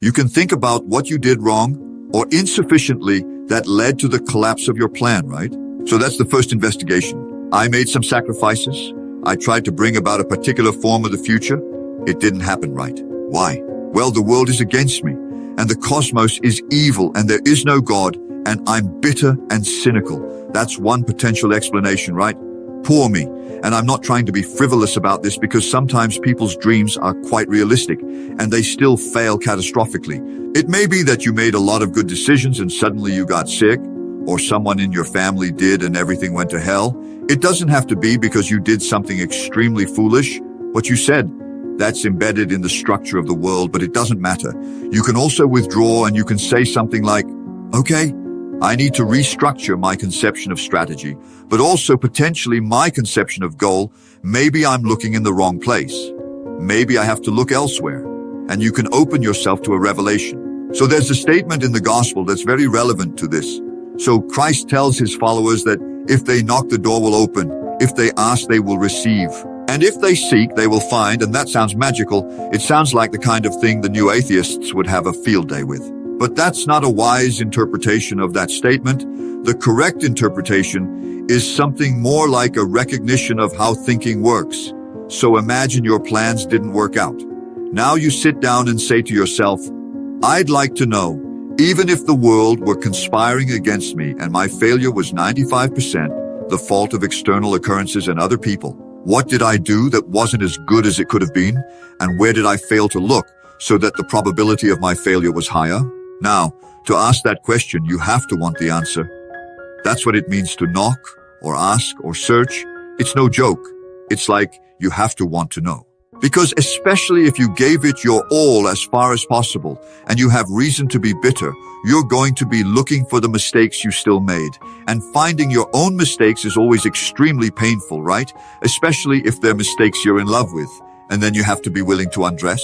You can think about what you did wrong or insufficiently that led to the collapse of your plan, right? So that's the first investigation. I made some sacrifices. I tried to bring about a particular form of the future. It didn't happen right. Why? Well, the world is against me, and the cosmos is evil, and there is no God, and I'm bitter and cynical. That's one potential explanation, right? Poor me. And I'm not trying to be frivolous about this because sometimes people's dreams are quite realistic, and they still fail catastrophically. It may be that you made a lot of good decisions and suddenly you got sick, or someone in your family did and everything went to hell. It doesn't have to be because you did something extremely foolish. What you said, that's embedded in the structure of the world, but it doesn't matter. You can also withdraw and you can say something like, okay, I need to restructure my conception of strategy, but also potentially my conception of goal. Maybe I'm looking in the wrong place. Maybe I have to look elsewhere. And you can open yourself to a revelation. So there's a statement in the gospel that's very relevant to this. So Christ tells his followers that if they knock, the door will open. If they ask, they will receive. And if they seek, they will find. And that sounds magical. It sounds like the kind of thing the new atheists would have a field day with. But that's not a wise interpretation of that statement. The correct interpretation is something more like a recognition of how thinking works. So imagine your plans didn't work out. Now you sit down and say to yourself, I'd like to know, even if the world were conspiring against me and my failure was 95% the fault of external occurrences and other people, what did I do that wasn't as good as it could have been? And where did I fail to look so that the probability of my failure was higher? Now, to ask that question, you have to want the answer. That's what it means to knock, or ask, or search. It's no joke. It's like you have to want to know. Because especially if you gave it your all as far as possible, and you have reason to be bitter, you're going to be looking for the mistakes you still made. And finding your own mistakes is always extremely painful, right? Especially if they're mistakes you're in love with, and then you have to be willing to undress.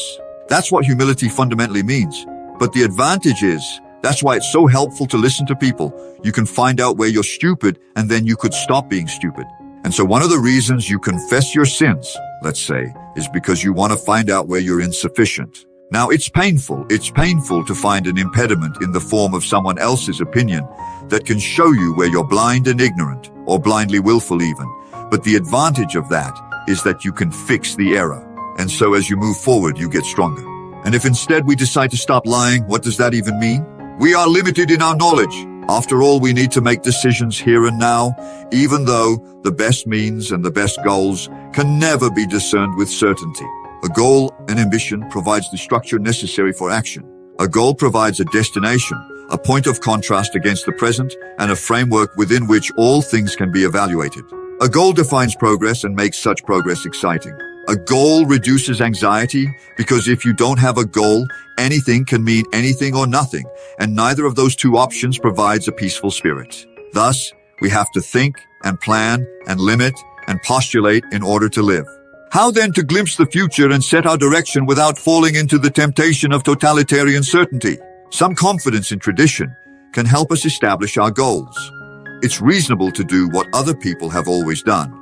That's what humility fundamentally means. But the advantage is, that's why it's so helpful to listen to people. You can find out where you're stupid, and then you could stop being stupid. And so one of the reasons you confess your sins, let's say, is because you want to find out where you're insufficient. Now, it's painful to find an impediment in the form of someone else's opinion that can show you where you're blind and ignorant, or blindly willful even. But the advantage of that is that you can fix the error. And so as you move forward, you get stronger. And if instead we decide to stop lying, what does that even mean? We are limited in our knowledge. After all, we need to make decisions here and now, even though the best means and the best goals can never be discerned with certainty. A goal, an ambition, provides the structure necessary for action. A goal provides a destination, a point of contrast against the present, and a framework within which all things can be evaluated. A goal defines progress and makes such progress exciting. A goal reduces anxiety because if you don't have a goal, anything can mean anything or nothing, and neither of those two options provides a peaceful spirit. Thus, we have to think and plan and limit and postulate in order to live. How then to glimpse the future and set our direction without falling into the temptation of totalitarian certainty? Some confidence in tradition can help us establish our goals. It's reasonable to do what other people have always done,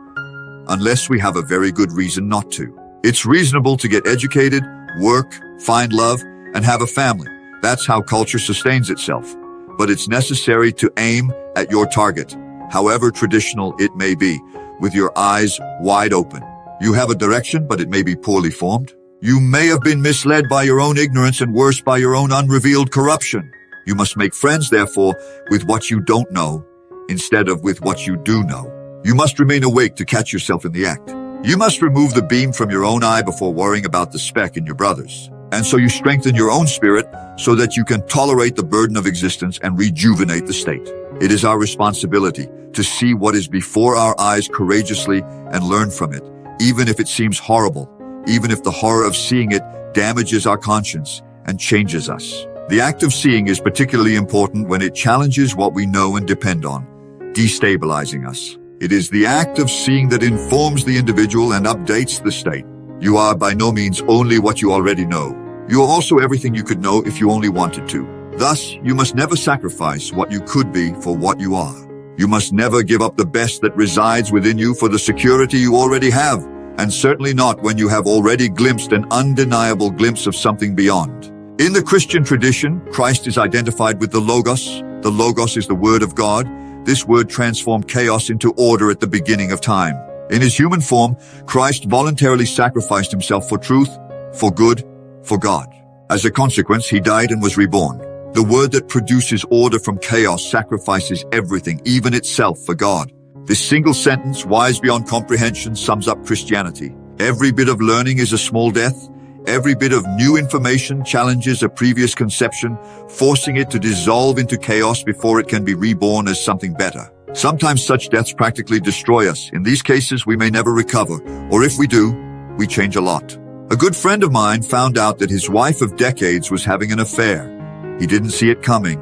unless we have a very good reason not to. It's reasonable to get educated, work, find love, and have a family. That's how culture sustains itself. But it's necessary to aim at your target, however traditional it may be, with your eyes wide open. You have a direction, but it may be poorly formed. You may have been misled by your own ignorance and worse by your own unrevealed corruption. You must make friends, therefore, with what you don't know, instead of with what you do know. You must remain awake to catch yourself in the act. You must remove the beam from your own eye before worrying about the speck in your brother's. And so you strengthen your own spirit so that you can tolerate the burden of existence and rejuvenate the state. It is our responsibility to see what is before our eyes courageously and learn from it, even if it seems horrible, even if the horror of seeing it damages our conscience and changes us. The act of seeing is particularly important when it challenges what we know and depend on, destabilizing us. It is the act of seeing that informs the individual and updates the state. You are by no means only what you already know. You are also everything you could know if you only wanted to. Thus, you must never sacrifice what you could be for what you are. You must never give up the best that resides within you for the security you already have, and certainly not when you have already glimpsed an undeniable glimpse of something beyond. In the Christian tradition, Christ is identified with the Logos. The Logos is the Word of God. This word transformed chaos into order at the beginning of time. In his human form, Christ voluntarily sacrificed himself for truth, for good, for God. As a consequence, he died and was reborn. The word that produces order from chaos sacrifices everything, even itself, for God. This single sentence, wise beyond comprehension, sums up Christianity. Every bit of learning is a small death. Every bit of new information challenges a previous conception, forcing it to dissolve into chaos before it can be reborn as something better. Sometimes such deaths practically destroy us. In these cases, we may never recover, or if we do, we change a lot. A good friend of mine found out that his wife of decades was having an affair. He didn't see it coming.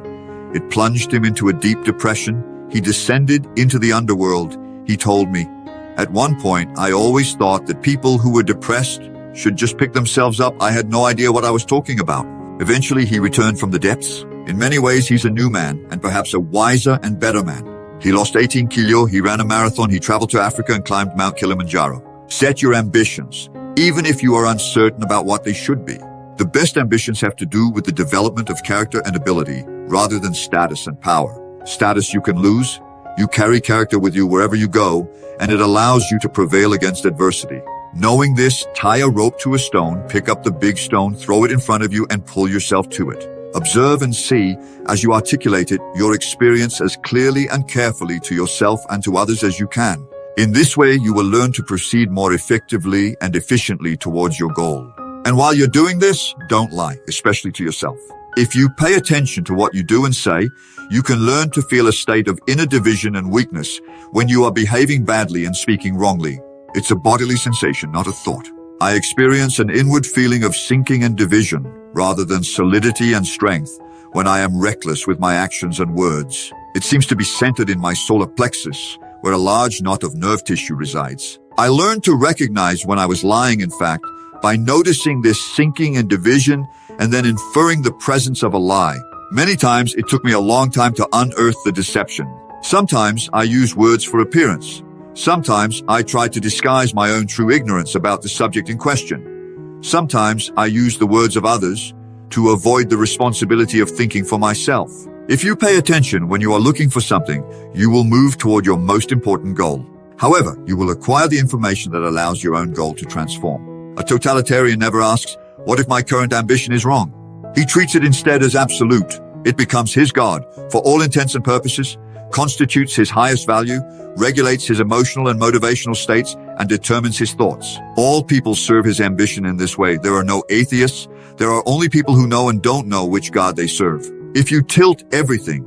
It plunged him into a deep depression. He descended into the underworld. He told me, "At one point, I always thought that people who were depressed should just pick themselves up. I had no idea what I was talking about." Eventually, he returned from the depths. In many ways, he's a new man, and perhaps a wiser and better man. He lost 18 kilo, he ran a marathon, he traveled to Africa and climbed Mount Kilimanjaro. Set your ambitions, even if you are uncertain about what they should be. The best ambitions have to do with the development of character and ability, rather than status and power. Status you can lose. You carry character with you wherever you go, and it allows you to prevail against adversity. Knowing this, tie a rope to a stone, pick up the big stone, throw it in front of you, and pull yourself to it. Observe and see, as you articulate it, your experience as clearly and carefully to yourself and to others as you can. In this way, you will learn to proceed more effectively and efficiently towards your goal. And while you're doing this, don't lie, especially to yourself. If you pay attention to what you do and say, you can learn to feel a state of inner division and weakness when you are behaving badly and speaking wrongly. It's a bodily sensation, not a thought. I experience an inward feeling of sinking and division, rather than solidity and strength, when I am reckless with my actions and words. It seems to be centered in my solar plexus, where a large knot of nerve tissue resides. I learned to recognize when I was lying, in fact, by noticing this sinking and division and then inferring the presence of a lie. Many times it took me a long time to unearth the deception. Sometimes I use words for appearance. Sometimes I try to disguise my own true ignorance about the subject in question. Sometimes I use the words of others to avoid the responsibility of thinking for myself. If you pay attention when you are looking for something, you will move toward your most important goal. However, you will acquire the information that allows your own goal to transform. A totalitarian never asks, "What if my current ambition is wrong?" He treats it instead as absolute. It becomes his God, for all intents and purposes, constitutes his highest value, regulates his emotional and motivational states, and determines his thoughts. All people serve his ambition in this way. There are no atheists. There are only people who know and don't know which God they serve. If you tilt everything,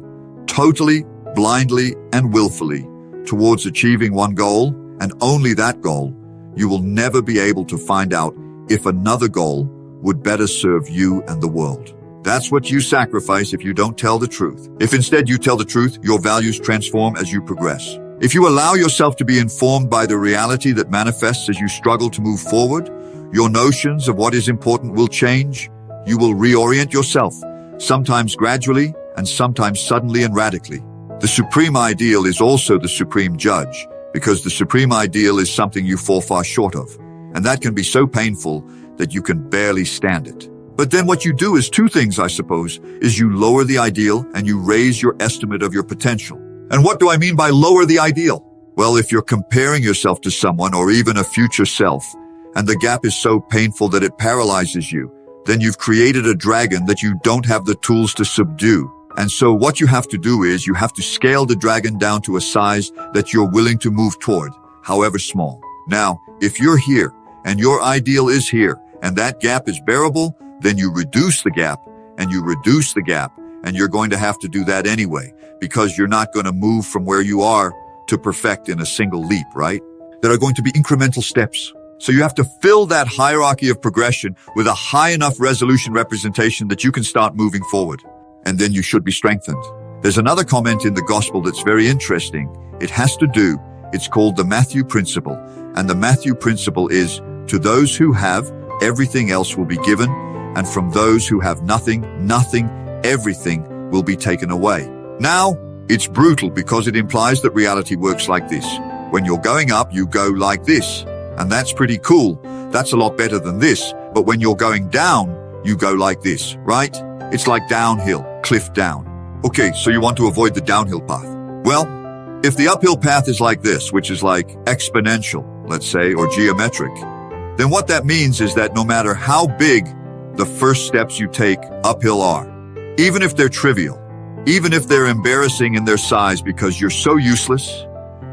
totally, blindly, and willfully, towards achieving one goal, and only that goal, you will never be able to find out if another goal would better serve you and the world. That's what you sacrifice if you don't tell the truth. If instead you tell the truth, your values transform as you progress. If you allow yourself to be informed by the reality that manifests as you struggle to move forward, your notions of what is important will change. You will reorient yourself, sometimes gradually and sometimes suddenly and radically. The supreme ideal is also the supreme judge, because the supreme ideal is something you fall far short of, and that can be so painful that you can barely stand it. But then what you do is two things, I suppose, is you lower the ideal and you raise your estimate of your potential. And what do I mean by lower the ideal? Well, if you're comparing yourself to someone or even a future self, and the gap is so painful that it paralyzes you, then you've created a dragon that you don't have the tools to subdue. And so what you have to do is you have to scale the dragon down to a size that you're willing to move toward, however small. Now, if you're here and your ideal is here and that gap is bearable, then you reduce the gap and you reduce the gap, and you're going to have to do that anyway, because you're not going to move from where you are to perfect in a single leap, right? There are going to be incremental steps. So you have to fill that hierarchy of progression with a high enough resolution representation that you can start moving forward. And then you should be strengthened. There's another comment in the gospel that's very interesting. It's called the Matthew principle. And the Matthew principle is, to those who have, everything else will be given. And from those who have nothing, everything will be taken away. Now, it's brutal because it implies that reality works like this. When you're going up, you go like this. And that's pretty cool. That's a lot better than this. But when you're going down, you go like this, right? It's like downhill, cliff down. Okay, so you want to avoid the downhill path. Well, if the uphill path is like this, which is like exponential, let's say, or geometric, then what that means is that no matter how big the first steps you take uphill are, even if they're trivial, even if they're embarrassing in their size because you're so useless,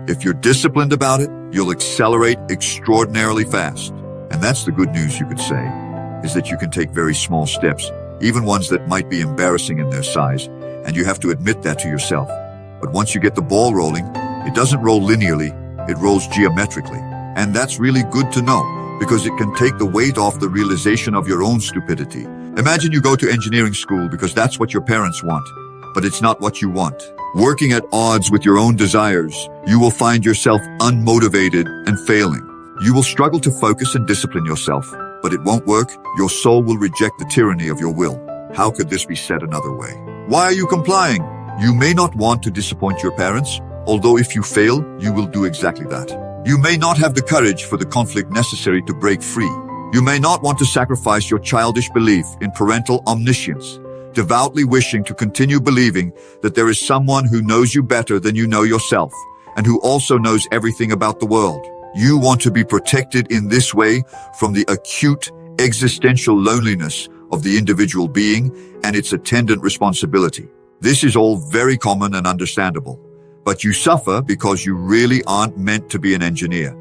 if you're disciplined about it, you'll accelerate extraordinarily fast. And that's the good news, you could say, is that you can take very small steps, even ones that might be embarrassing in their size, and you have to admit that to yourself. But once you get the ball rolling, it doesn't roll linearly, it rolls geometrically. And that's really good to know, because it can take the weight off the realization of your own stupidity. Imagine you go to engineering school because that's what your parents want, but it's not what you want. Working at odds with your own desires, you will find yourself unmotivated and failing. You will struggle to focus and discipline yourself, but it won't work. Your soul will reject the tyranny of your will. How could this be said another way? Why are you complying? You may not want to disappoint your parents, although if you fail, you will do exactly that. You may not have the courage for the conflict necessary to break free. You may not want to sacrifice your childish belief in parental omniscience, devoutly wishing to continue believing that there is someone who knows you better than you know yourself, and who also knows everything about the world. You want to be protected in this way from the acute existential loneliness of the individual being and its attendant responsibility. This is all very common and understandable, but you suffer because you really aren't meant to be an engineer.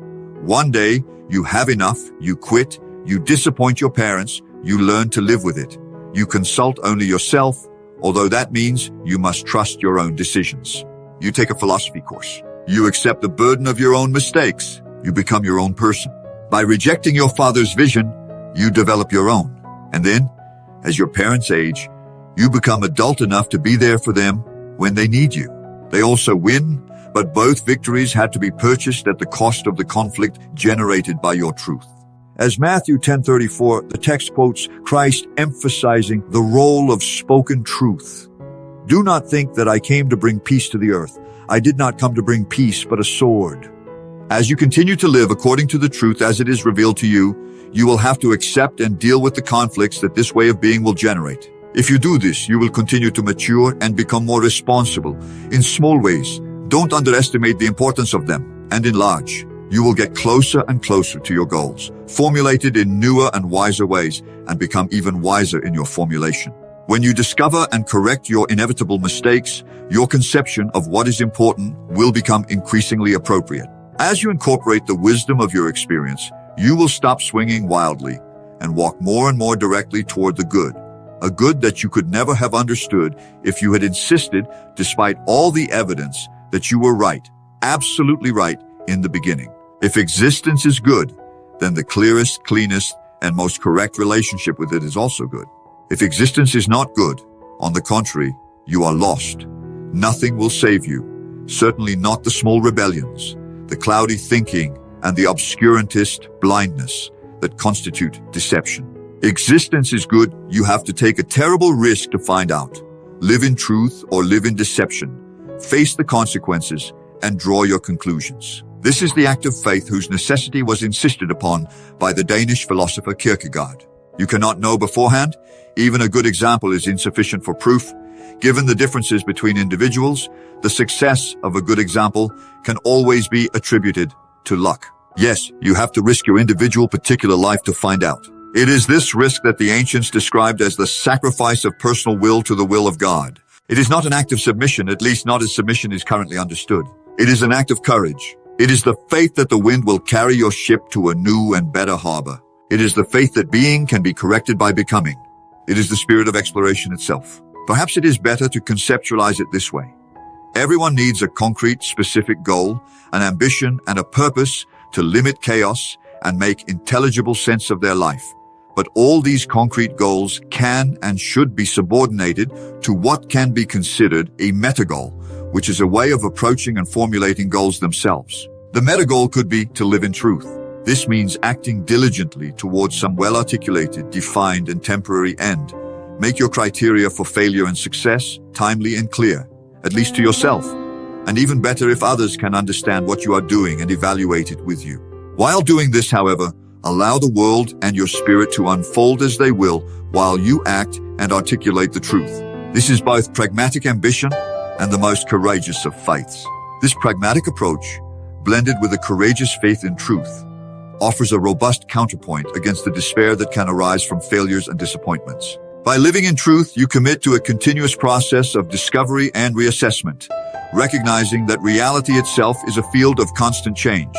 One day, you have enough, you quit, you disappoint your parents, you learn to live with it. You consult only yourself, although that means you must trust your own decisions. You take a philosophy course. You accept the burden of your own mistakes. You become your own person. By rejecting your father's vision, you develop your own. And then, as your parents age, you become adult enough to be there for them when they need you. They also win, but both victories had to be purchased at the cost of the conflict generated by your truth. As Matthew 10:34, the text quotes Christ emphasizing the role of spoken truth. Do not think that I came to bring peace to the earth. I did not come to bring peace, but a sword. As you continue to live according to the truth as it is revealed to you, you will have to accept and deal with the conflicts that this way of being will generate. If you do this, you will continue to mature and become more responsible in small ways. Don't underestimate the importance of them, and in large. You will get closer and closer to your goals, formulated in newer and wiser ways, and become even wiser in your formulation. When you discover and correct your inevitable mistakes, your conception of what is important will become increasingly appropriate. As you incorporate the wisdom of your experience, you will stop swinging wildly and walk more and more directly toward the good, a good that you could never have understood if you had insisted, despite all the evidence, that you were right, absolutely right, in the beginning. If existence is good, then the clearest, cleanest, and most correct relationship with it is also good. If existence is not good, on the contrary, you are lost. Nothing will save you, certainly not the small rebellions, the cloudy thinking, and the obscurantist blindness that constitute deception. Existence is good, you have to take a terrible risk to find out. Live in truth or live in deception. Face the consequences and draw your conclusions. This is the act of faith whose necessity was insisted upon by the Danish philosopher Kierkegaard. You cannot know beforehand. Even a good example is insufficient for proof. Given the differences between individuals, the success of a good example can always be attributed to luck. Yes, you have to risk your individual particular life to find out. It is this risk that the ancients described as the sacrifice of personal will to the will of God. It is not an act of submission, at least not as submission is currently understood. It is an act of courage. It is the faith that the wind will carry your ship to a new and better harbor. It is the faith that being can be corrected by becoming. It is the spirit of exploration itself. Perhaps it is better to conceptualize it this way. Everyone needs a concrete, specific goal, an ambition, and a purpose to limit chaos and make intelligible sense of their life. But all these concrete goals can and should be subordinated to what can be considered a meta-goal, which is a way of approaching and formulating goals themselves. The meta-goal could be to live in truth. This means acting diligently towards some well-articulated, defined, and temporary end. Make your criteria for failure and success timely and clear, at least to yourself, and even better if others can understand what you are doing and evaluate it with you. While doing this, however, Allow the world and your spirit to unfold as they will while you act and articulate the truth. This is both pragmatic ambition and the most courageous of faiths. This pragmatic approach, blended with a courageous faith in truth, offers a robust counterpoint against the despair that can arise from failures and disappointments. By living in truth, you commit to a continuous process of discovery and reassessment, recognizing that reality itself is a field of constant change,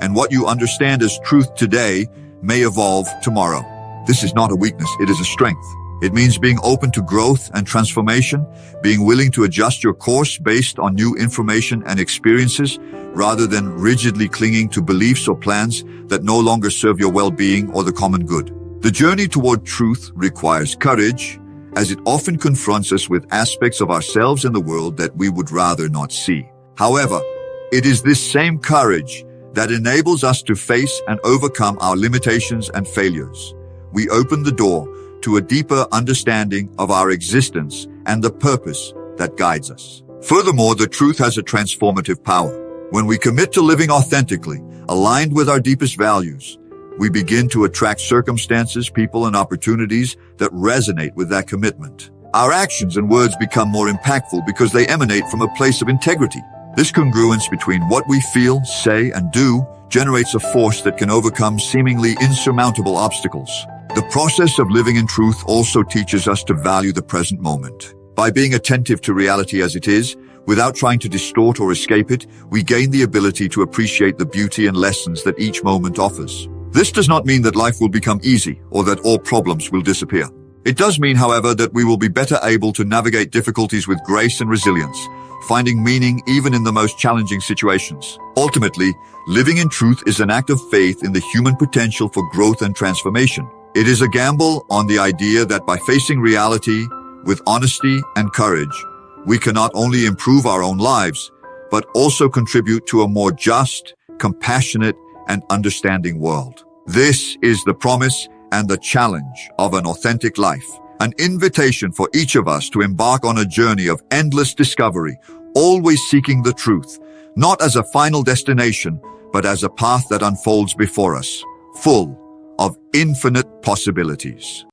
and what you understand as truth today may evolve tomorrow. This is not a weakness, it is a strength. It means being open to growth and transformation, being willing to adjust your course based on new information and experiences, rather than rigidly clinging to beliefs or plans that no longer serve your well-being or the common good. The journey toward truth requires courage, as it often confronts us with aspects of ourselves and the world that we would rather not see. However, it is this same courage that enables us to face and overcome our limitations and failures. We open the door to a deeper understanding of our existence and the purpose that guides us. Furthermore, the truth has a transformative power. When we commit to living authentically, aligned with our deepest values, we begin to attract circumstances, people, and opportunities that resonate with that commitment. Our actions and words become more impactful because they emanate from a place of integrity. This congruence between what we feel, say, and do generates a force that can overcome seemingly insurmountable obstacles. The process of living in truth also teaches us to value the present moment. By being attentive to reality as it is, without trying to distort or escape it, we gain the ability to appreciate the beauty and lessons that each moment offers. This does not mean that life will become easy or that all problems will disappear. It does mean, however, that we will be better able to navigate difficulties with grace and resilience, finding meaning even in the most challenging situations. Ultimately, living in truth is an act of faith in the human potential for growth and transformation. It is a gamble on the idea that by facing reality with honesty and courage, we can not only improve our own lives, but also contribute to a more just, compassionate, and understanding world. This is the promise and the challenge of an authentic life, an invitation for each of us to embark on a journey of endless discovery, always seeking the truth, not as a final destination, but as a path that unfolds before us, full of infinite possibilities.